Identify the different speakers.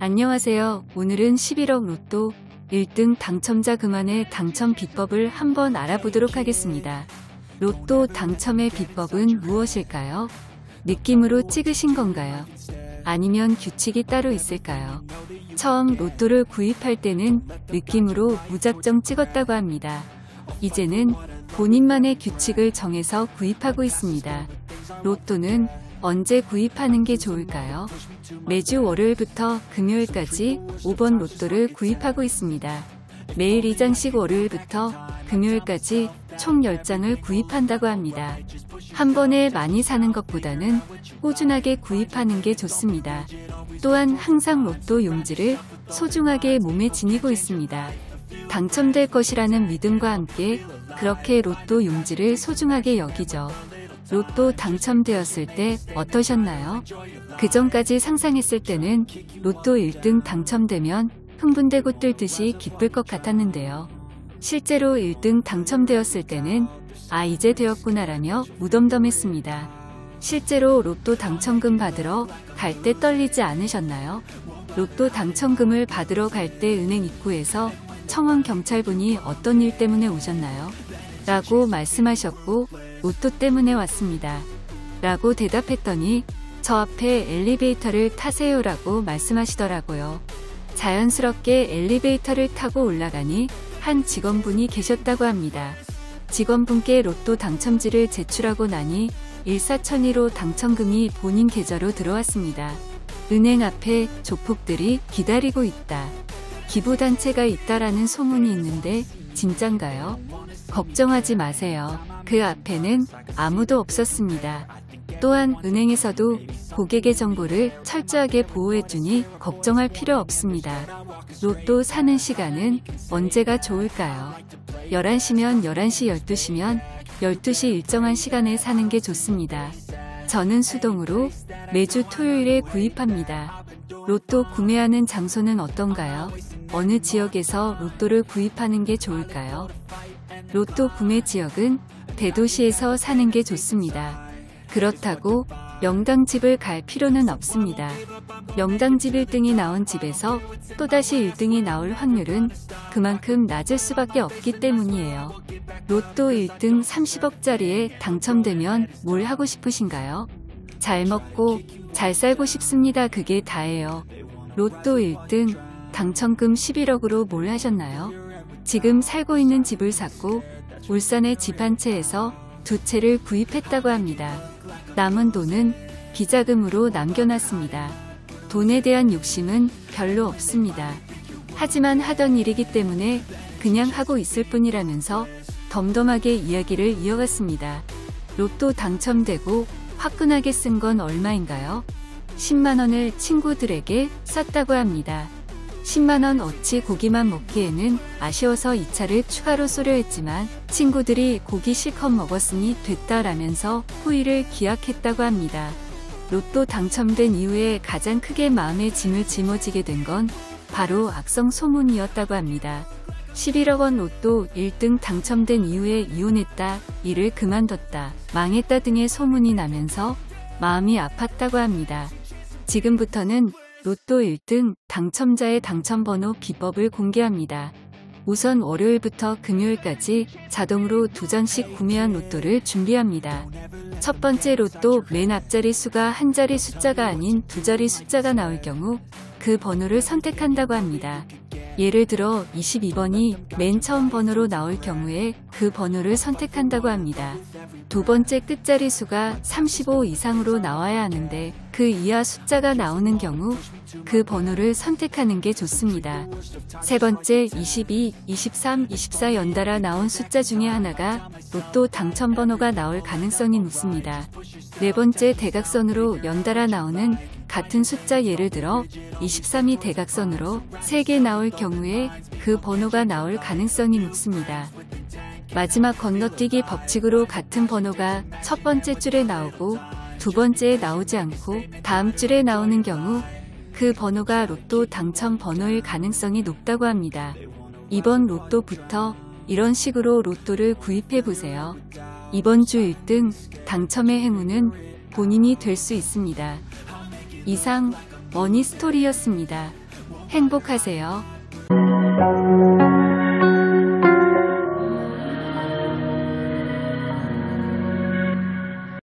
Speaker 1: 안녕하세요. 오늘은 11억 로또 1등 당첨자 그만의 당첨 비법을 한번 알아보도록 하겠습니다. 로또 당첨의 비법은 무엇일까요? 느낌으로 찍으신 건가요? 아니면 규칙이 따로 있을까요? 처음 로또를 구입할 때는 느낌으로 무작정 찍었다고 합니다. 이제는 본인만의 규칙을 정해서 구입하고 있습니다. 로또는 언제 구입하는 게 좋을까요? 매주 월요일부터 금요일까지 5번 로또를 구입하고 있습니다. 매일 2장씩 월요일부터 금요일까지 총 10장을 구입한다고 합니다. 한 번에 많이 사는 것보다는 꾸준하게 구입하는 게 좋습니다. 또한 항상 로또 용지를 소중하게 몸에 지니고 있습니다. 당첨될 것이라는 믿음과 함께 그렇게 로또 용지를 소중하게 여기죠. 로또 당첨되었을 때 어떠셨나요? 그전까지 상상했을 때는 로또 1등 당첨되면 흥분되고 뜰듯이 기쁠 것 같았는데요. 실제로 1등 당첨되었을 때는 이제 되었구나라며 무덤덤했습니다. 실제로 로또 당첨금 받으러 갈 때 떨리지 않으셨나요? 로또 당첨금을 받으러 갈 때 은행 입구에서 청원 경찰분이 어떤 일 때문에 오셨나요? 라고 말씀하셨고 로또 때문에 왔습니다. 라고 대답했더니 저 앞에 엘리베이터를 타세요 라고 말씀하시더라고요. 자연스럽게 엘리베이터를 타고 올라가니 한 직원분이 계셨다고 합니다. 직원분께 로또 당첨지를 제출하고 나니 일사천리로 당첨금이 본인 계좌로 들어왔습니다. 은행 앞에 조폭들이 기다리고 있다. 기부단체가 있다라는 소문이 있는데 진짠가요? 걱정하지 마세요. 그 앞에는 아무도 없었습니다. 또한 은행에서도 고객의 정보를 철저하게 보호해주니 걱정할 필요 없습니다. 로또 사는 시간은 언제가 좋을까요? 11시면 11시, 12시면 12시 일정한 시간에 사는 게 좋습니다. 저는 수동으로 매주 토요일에 구입합니다. 로또 구매하는 장소는 어떤가요? 어느 지역에서 로또를 구입하는 게 좋을까요? 로또 구매 지역은 대도시에서 사는 게 좋습니다. 그렇다고 명당집을 갈 필요는 없습니다. 명당집 1등이 나온 집에서 또다시 1등이 나올 확률은 그만큼 낮을 수밖에 없기 때문이에요. 로또 1등 30억짜리에 당첨되면 뭘 하고 싶으신가요? 잘 먹고 잘 살고 싶습니다. 그게 다예요. 로또 1등 당첨금 11억으로 뭘 하셨나요? 지금 살고 있는 집을 샀고 울산의 집 한 채에서 2채를 구입했다고 합니다. 남은 돈은 비자금으로 남겨놨습니다. 돈에 대한 욕심은 별로 없습니다. 하지만 하던 일이기 때문에 그냥 하고 있을 뿐이라면서 덤덤하게 이야기를 이어갔습니다. 로또 당첨되고 화끈하게 쓴 건 얼마인가요? 10만원을 친구들에게 쐈다고 합니다. 10만원 어치 고기만 먹기에는 아쉬워서 2차를 추가로 쏘려 했지만 친구들이 고기 실컷 먹었으니 됐다라면서 후일을 기약했다고 합니다. 로또 당첨된 이후에 가장 크게 마음의 짐을 짊어지게 된 건 바로 악성 소문이었다고 합니다. 11억 원 로또 1등 당첨된 이후에 이혼했다, 일을 그만뒀다, 망했다 등의 소문이 나면서 마음이 아팠다고 합니다. 지금부터는 로또 1등 당첨자의 당첨번호 비법을 공개합니다. 우선 월요일부터 금요일까지 자동으로 2장씩 구매한 로또를 준비합니다. 첫 번째 로또 맨 앞자리 수가 한 자리 숫자가 아닌 2자리 숫자가 나올 경우 그 번호를 선택한다고 합니다. 예를 들어 22번이 맨 처음 번호로 나올 경우에 그 번호를 선택한다고 합니다. 두 번째 끝자리 수가 35 이상으로 나와야 하는데 그 이하 숫자가 나오는 경우 그 번호를 선택하는 게 좋습니다. 세 번째 22, 23, 24 연달아 나온 숫자 중에 하나가 로또 당첨 번호가 나올 가능성이 높습니다. 네 번째 대각선으로 연달아 나오는 같은 숫자 예를 들어 23이 대각선으로 3개 나올 경우에 그 번호가 나올 가능성이 높습니다. 마지막 건너뛰기 법칙으로 같은 번호가 첫 번째 줄에 나오고 두 번째에 나오지 않고 다음 줄에 나오는 경우 그 번호가 로또 당첨 번호일 가능성이 높다고 합니다. 이번 로또부터 이런 식으로 로또를 구입해보세요. 이번 주 1등 당첨의 행운은 본인이 될 수 있습니다. 이상 머니스토리였습니다. 행복하세요.